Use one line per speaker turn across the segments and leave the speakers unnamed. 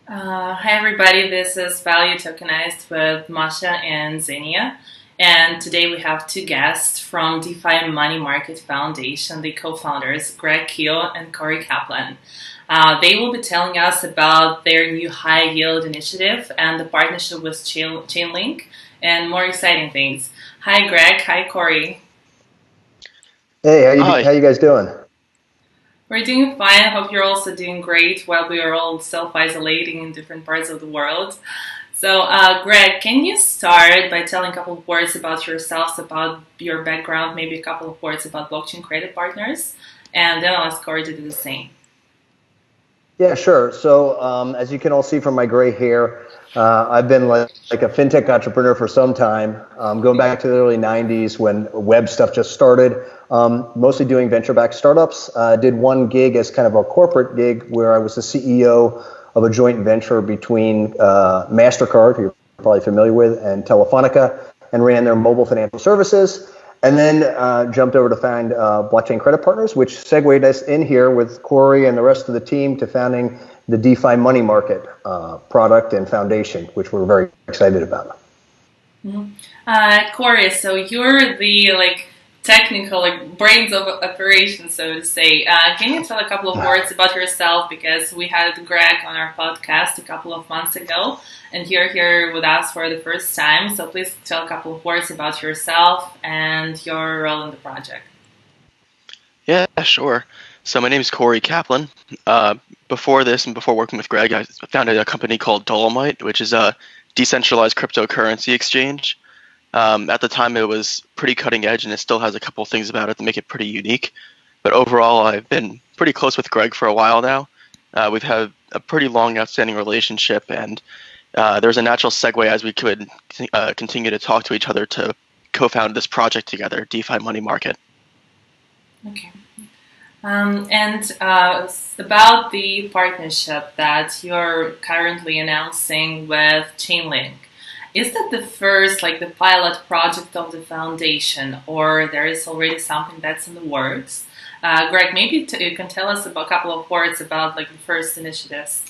Hi everybody, this is Value Tokenized with Masha and Xenia. And today we have two guests from DeFi Money Market Foundation, the co-founders, Greg Keough and Corey Caplan. They will be telling us about their new high yield initiative and the partnership with Chainlink and more exciting things. Hi Greg, hi Corey.
Hey,
Hi.
how you guys doing?
We're doing fine. I hope you're also doing great while we are all self-isolating in different parts of the world. So, Greg, can you start by telling a couple of words about yourselves, about your background, maybe a couple of words about blockchain credit partners, and then I'll ask Corey to do the same.
Yeah, sure. So, as you can all see from my gray hair, I've been like a fintech entrepreneur for some time, going back to the early 90s when web stuff just started, mostly doing venture-backed startups. Did one gig as kind of a corporate gig where I was the CEO of a joint venture between MasterCard, who you're probably familiar with, and Telefonica, and ran their mobile financial services. And then jumped over to find Blockchain Credit Partners, which segued us in here with Corey and the rest of the team to founding the DeFi Money Market product and foundation, which we're very excited about.
Corey, so you're the technical brains of operations, so to say. Can you tell a couple of words about yourself? Because we had Greg on our podcast a couple of months ago, and you're here with us for the first time. So please tell a couple of words about yourself and your role in the project.
Yeah, sure. So my name is Corey Caplan. Before this and before working with Greg, I founded a company called Dolomite, which is a decentralized cryptocurrency exchange. At the time, it was pretty cutting edge, and it still has a couple things about it that make it pretty unique. But overall, I've been pretty close with Greg for a while now. We've had a pretty long, outstanding relationship, and there's a natural segue as we could continue to talk to each other to co-found this project together, DeFi Money Market.
Okay. And about the partnership that you're currently announcing with Chainlink. Is that the first, the pilot project of the foundation, or there is already something that's in the works? Greg, maybe you can tell us a couple of words about the first initiatives.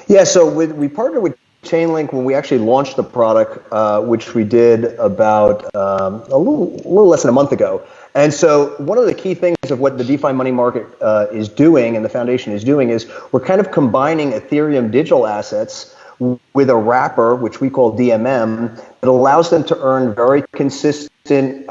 Yeah, so we partnered with Chainlink when we actually launched the product, which we did about a little less than a month ago. And so one of the key things of what the DeFi Money Market is doing and the foundation is doing is we're kind of combining Ethereum digital assets with a wrapper, which we call DMM, that allows them to earn very consistent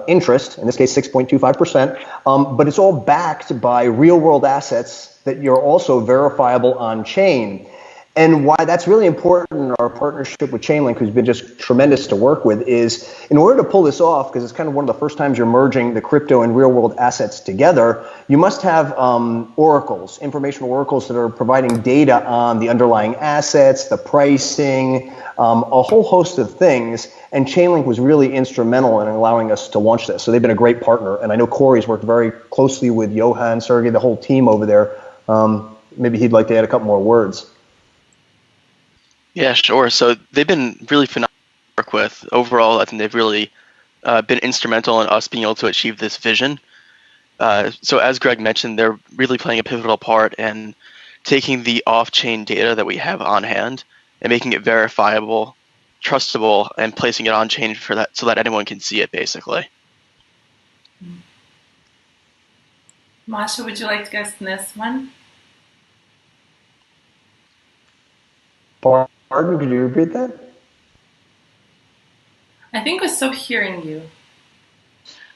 interest, in this case 6.25%, but it's all backed by real-world assets that you're also verifiable on-chain. And why that's really important in our partnership with Chainlink, who's been just tremendous to work with, is in order to pull this off, because it's kind of one of the first times you're merging the crypto and real world assets together, you must have oracles, informational oracles that are providing data on the underlying assets, the pricing, a whole host of things. And Chainlink was really instrumental in allowing us to launch this. So they've been a great partner. And I know Corey's worked very closely with Johan, Sergey, the whole team over there. Maybe he'd like to add a couple more words.
Yeah, sure. So they've been really phenomenal to work with. Overall, I think they've really been instrumental in us being able to achieve this vision. So as Greg mentioned, they're really playing a pivotal part in taking the off-chain data that we have on hand and making it verifiable, trustable, and placing it on-chain for that so that anyone can see it, basically.
Masha, would you like to guess the next one?
Pardon, could you repeat that?
I think I stopped hearing you.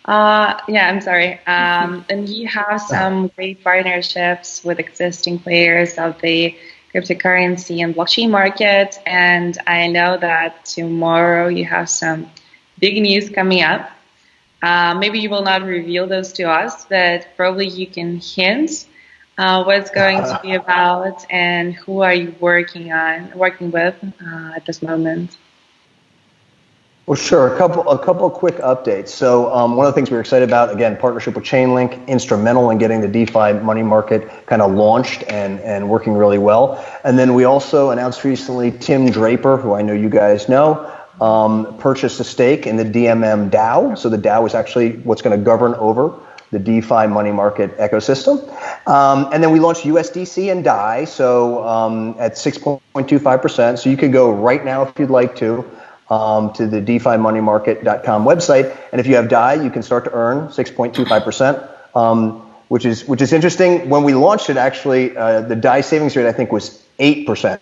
Yeah, I'm sorry. And you have some great partnerships with existing players of the cryptocurrency and blockchain market. And I know that tomorrow you have some big news coming up. Maybe you will not reveal those to us, but probably you can hint what it's going to be about and who are you working with at this moment.
Well, sure. A couple of quick updates. So one of the things we were excited about, again, partnership with Chainlink, instrumental in getting the DeFi money market kind of launched and working really well. And then we also announced recently Tim Draper, who I know you guys know, purchased a stake in the DMM DAO. So the DAO is actually what's going to govern over the DeFi money market ecosystem. And then we launched USDC and DAI, so at 6.25%. So you can go right now if you'd like to the DeFiMoneyMarket.com website. And if you have DAI, you can start to earn 6.25%, which is interesting. When we launched it, actually, the DAI savings rate, I think, was 8%.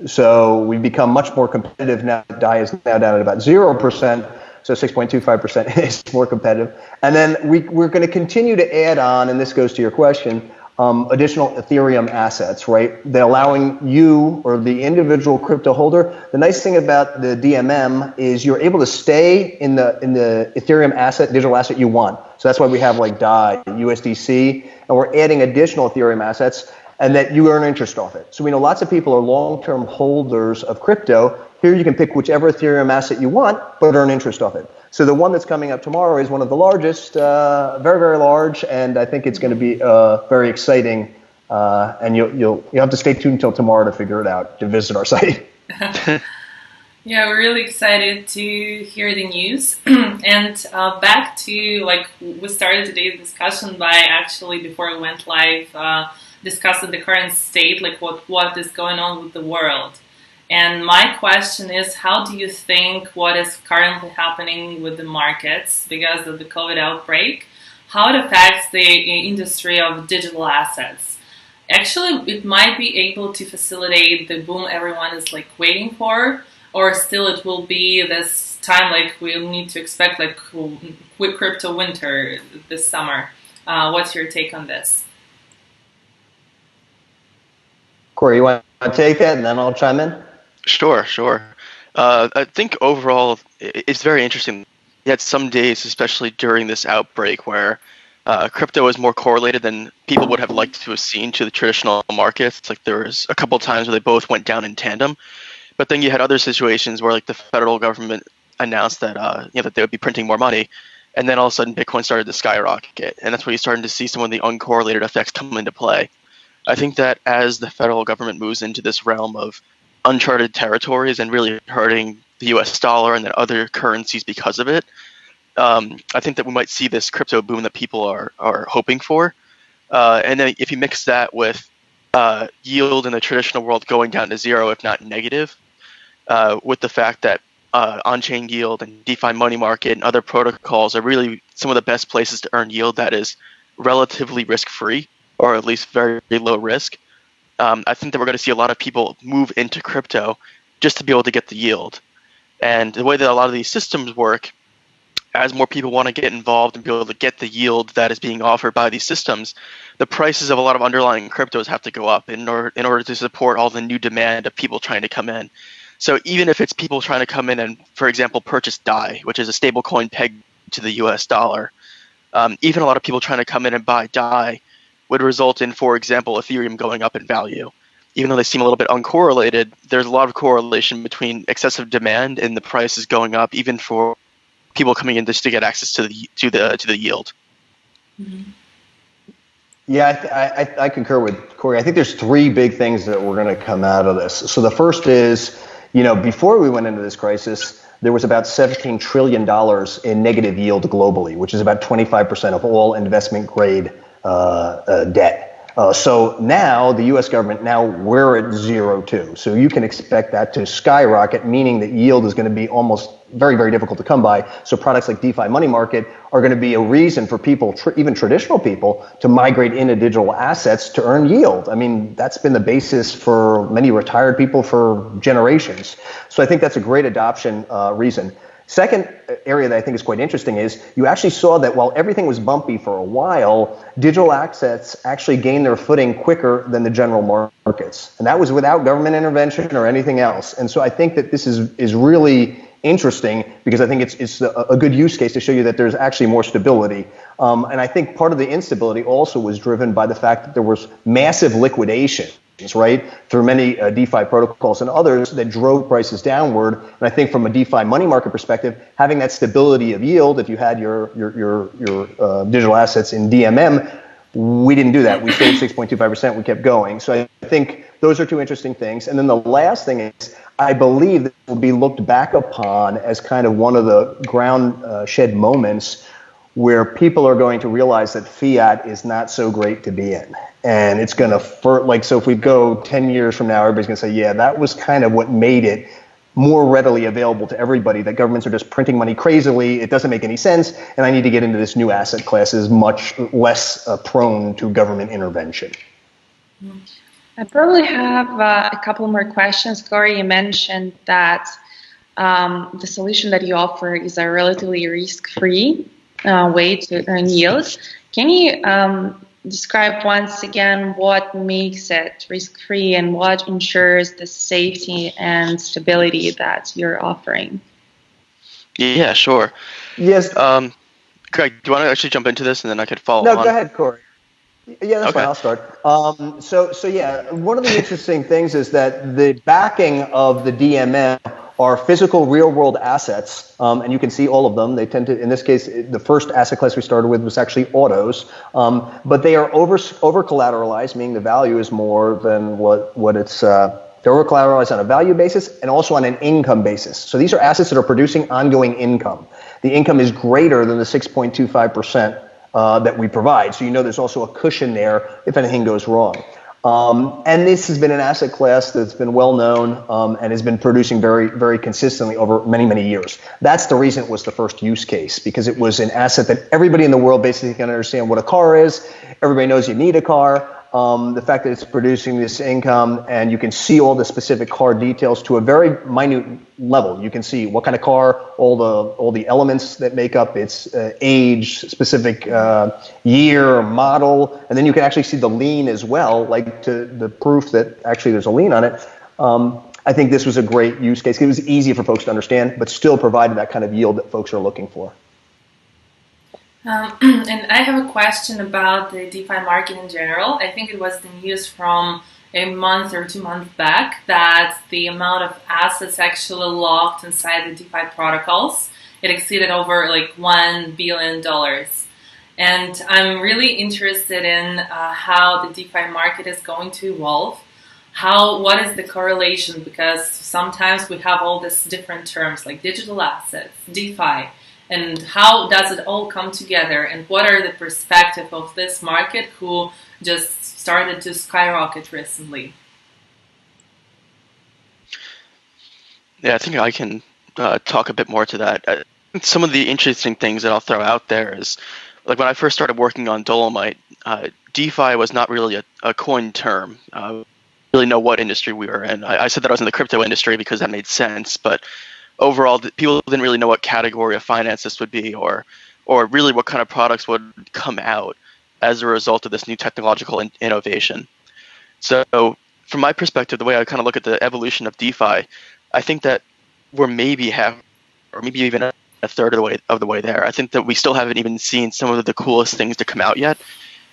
So we've become much more competitive now. DAI is now down at about 0%. So 6.25% is more competitive. And then we're going to continue to add on, and this goes to your question, additional Ethereum assets, right? They're allowing you or the individual crypto holder. The nice thing about the DMM is you're able to stay in the Ethereum asset, digital asset you want. So that's why we have like DAI, USDC, and we're adding additional Ethereum assets, and that you earn interest off it. So we know lots of people are long-term holders of crypto. Here you can pick whichever Ethereum asset you want, but earn interest off it. So the one that's coming up tomorrow is one of the largest, very, very large, and I think it's going to be very exciting. And you'll have to stay tuned until tomorrow to figure it out, to visit our site.
Yeah, we're really excited to hear the news. And back to, like, we started today's discussion by actually, before we went live, discussing the current state, like what is going on with the world. And my question is, how do you think what is currently happening with the markets because of the COVID outbreak, how it affects the industry of digital assets? Actually, it might be able to facilitate the boom everyone is like waiting for, or still it will be this time like we'll need to expect like quick crypto winter this summer. What's your take on this?
Corey, you want to take that and then I'll chime in?
Sure. I think overall it's very interesting. You had some days, especially during this outbreak, where crypto is more correlated than people would have liked to have seen to the traditional markets. Like there was a couple of times where they both went down in tandem. But then you had other situations where like the federal government announced that that they would be printing more money, and then all of a sudden Bitcoin started to skyrocket, and that's where you're starting to see some of the uncorrelated effects come into play. I think that as the federal government moves into this realm of uncharted territories and really hurting the US dollar and then other currencies because of it, I think that we might see this crypto boom that people are hoping for. And then if you mix that with yield in the traditional world going down to zero, if not negative, with the fact that on-chain yield and DeFi money market and other protocols are really some of the best places to earn yield that is relatively risk-free, or at least very, very low risk. I think that we're going to see a lot of people move into crypto just to be able to get the yield. And the way that a lot of these systems work, as more people want to get involved and be able to get the yield that is being offered by these systems, the prices of a lot of underlying cryptos have to go up in order to support all the new demand of people trying to come in. So even if it's people trying to come in and, for example, purchase DAI, which is a stable coin pegged to the US dollar, even a lot of people trying to come in and buy DAI would result in, for example, Ethereum going up in value. Even though they seem a little bit uncorrelated, there's a lot of correlation between excessive demand and the prices going up, even for people coming in just to get access to the yield.
Mm-hmm.
Yeah, I concur with Corey. I think there's three big things that we're going to come out of this. So the first is, before we went into this crisis, there was about $17 trillion in negative yield globally, which is about 25% of all investment grade debt. So now the U.S. government, we're at 0 too. So you can expect that to skyrocket, meaning that yield is going to be almost very, very difficult to come by. So products like DeFi Money Market are going to be a reason for people, even traditional people, to migrate into digital assets to earn yield. I mean, that's been the basis for many retired people for generations. So I think that's a great adoption reason. Second area that I think is quite interesting is you actually saw that while everything was bumpy for a while, digital assets actually gained their footing quicker than the general markets. And that was without government intervention or anything else. And so I think that this is really interesting because I think it's a good use case to show you that there's actually more stability. And I think part of the instability also was driven by the fact that there was massive liquidation, right, through many DeFi protocols and others that drove prices downward. And I think from a DeFi money market perspective, having that stability of yield, if you had your digital assets in DMM, we didn't do that. We stayed 6.25%. We kept going. So I think those are two interesting things. And then the last thing is, I believe that will be looked back upon as kind of one of the ground shed moments where people are going to realize that fiat is not so great to be in. And it's going to, so if we go 10 years from now, everybody's going to say, yeah, that was kind of what made it more readily available to everybody, that governments are just printing money crazily, it doesn't make any sense, and I need to get into this new asset class is much less prone to government intervention.
I probably have a couple more questions. Corey, you mentioned that the solution that you offer is a relatively risk-free way to earn yield. Can you describe once again what makes it risk-free and what ensures the safety and stability that you're offering?
Yeah, sure.
Yes.
Craig, do you want to actually jump into this and then I could follow on?
No, go ahead, Corey. Yeah, that's fine. I'll start. So yeah, one of the interesting things is that the backing of the DMM are physical real-world assets, and you can see all of them. They tend to, in this case, the first asset class we started with was actually autos, but they are over collateralized, meaning the value is more than what it's. They're over collateralized on a value basis and also on an income basis. So these are assets that are producing ongoing income. The income is greater than the 6.25%. That we provide. So there's also a cushion there if anything goes wrong. And this has been an asset class that's been well known and has been producing very, very consistently over many, many years. That's the reason it was the first use case, because it was an asset that everybody in the world basically can understand what a car is. Everybody knows you need a car. The fact that it's producing this income and you can see all the specific car details to a very minute level. You can see what kind of car, all the elements that make up its age, specific year, model, and then you can actually see the lien as well, like to the proof that actually there's a lien on it. I think this was a great use case. It was easy for folks to understand, but still provided that kind of yield that folks are looking for.
And I have a question about the DeFi market in general. I think it was the news from a month or 2 months back that the amount of assets actually locked inside the DeFi protocols, it exceeded over like $1 billion. And I'm really interested in how the DeFi market is going to evolve. What is the correlation? Because sometimes we have all these different terms like digital assets, DeFi, and how does it all come together? And what are the perspective of this market who just started to skyrocket recently?
Yeah, I think I can talk a bit more to that. Some of the interesting things that I'll throw out there is, like when I first started working on Dolomite, DeFi was not really a coined term. Really know what industry we were in. I said that I was in the crypto industry because that made sense, but overall, people didn't really know what category of finance this would be, or really what kind of products would come out as a result of this new technological innovation. So, from my perspective, the way I kind of look at the evolution of DeFi, I think that we're maybe half, or maybe even a third of the way there. I think that we still haven't even seen some of the coolest things to come out yet,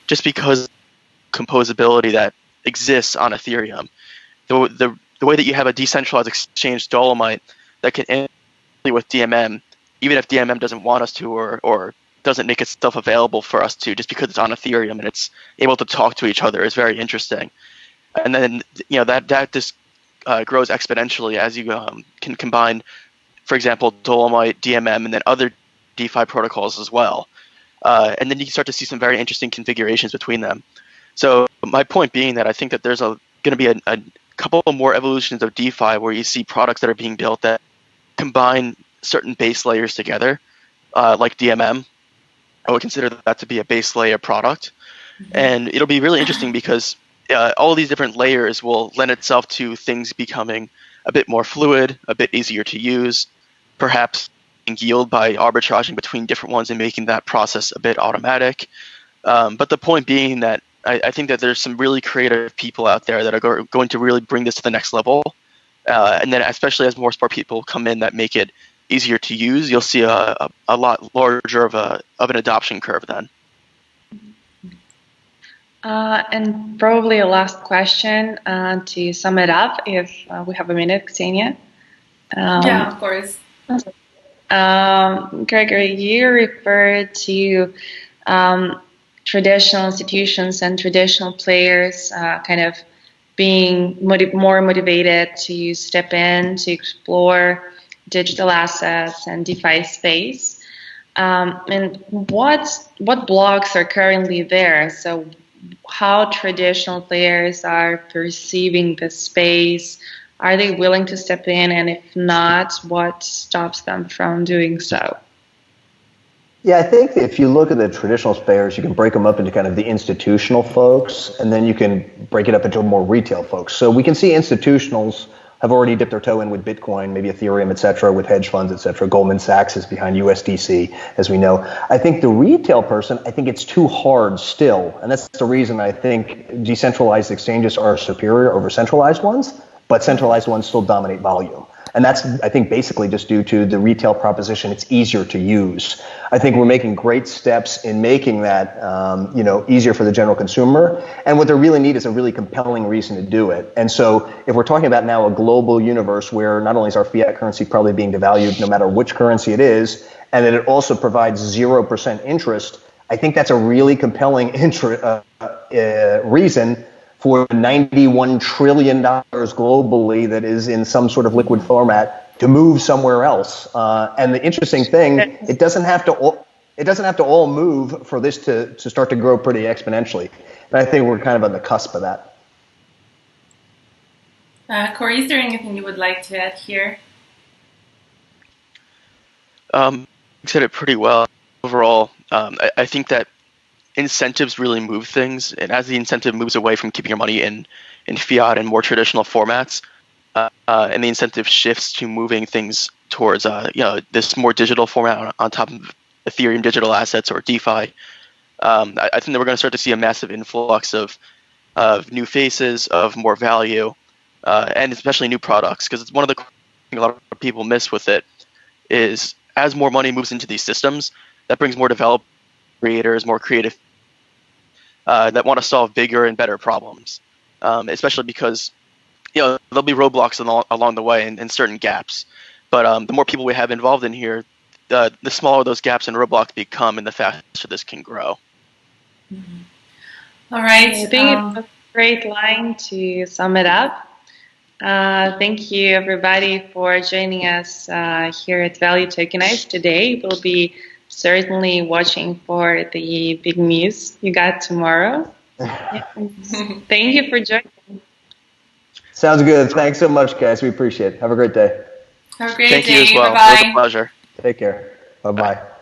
just because composability that exists on Ethereum. The way that you have a decentralized exchange, Dolomite, that can integrate with DMM, even if DMM doesn't want us to or doesn't make itself available for us to, just because it's on Ethereum and it's able to talk to each other, is very interesting. And then that just grows exponentially as you can combine, for example, Dolomite, DMM, and then other DeFi protocols as well. And then you can start to see some very interesting configurations between them. So my point being that I think that there's going to be a couple more evolutions of DeFi where you see products that are being built that combine certain base layers together, like DMM. I would consider that to be a base layer product. Mm-hmm. And it'll be really interesting because all these different layers will lend itself to things becoming a bit more fluid, a bit easier to use, perhaps yield by arbitraging between different ones and making that process a bit automatic. But the point being that I think that there's some really creative people out there that are going to really bring this to the next level. And then especially as more people come in that make it easier to use, you'll see a lot larger of an adoption curve then.
And probably a last question to sum it up, if we have a minute, Ksenia.
Yeah, of course.
Gregory, you referred to traditional institutions and traditional players kind of being more motivated to step in, to explore digital assets and DeFi space. And what blocks are currently there? So how traditional players are perceiving the space? Are they willing to step in? And if not, what stops them from doing so?
Yeah, I think if you look at the traditional players, you can break them up into kind of the institutional folks, and then you can break it up into more retail folks. So we can see institutionals have already dipped their toe in with Bitcoin, maybe Ethereum, et cetera, with hedge funds, et cetera. Goldman Sachs is behind USDC, as we know. I think the retail person, I think it's too hard still. And that's the reason I think decentralized exchanges are superior over centralized ones, but centralized ones still dominate volume. And that's, I think, basically just due to the retail proposition. It's easier to use. I think we're making great steps in making that, easier for the general consumer. And what they really need is a really compelling reason to do it. And so if we're talking about now a global universe where not only is our fiat currency probably being devalued no matter which currency it is, and that it also provides 0% interest, I think that's a really compelling reason for $91 trillion globally that is in some sort of liquid format to move somewhere else. And the interesting thing, it doesn't have to all move for this to start to grow pretty exponentially. And I think we're kind of on the cusp of that.
Corey, is there anything you would like to add here?
You said it pretty well. Overall, I think that incentives really move things, and as the incentive moves away from keeping your money in fiat and more traditional formats, and the incentive shifts to moving things towards this more digital format on top of Ethereum digital assets or DeFi, I think that we're going to start to see a massive influx of new faces, of more value, and especially new products, because it's one of the things a lot of people miss with it is as more money moves into these systems, that brings more developers, creators, more creative that want to solve bigger and better problems, especially because there'll be roadblocks along the way and certain gaps. But the more people we have involved in here, the smaller those gaps and roadblocks become, and the faster this can grow.
Mm-hmm. All right.
I think it's a great line to sum it up. Thank you, everybody, for joining us here at Value Tokenized today. We'll be certainly watching for the big news you got tomorrow. Thank you for joining.
Sounds good. Thanks so much, guys. We appreciate it. Have a great day.
Have a great
Thank
day.
you as well.
Bye-bye.
It was a pleasure.
Take care. Bye-bye.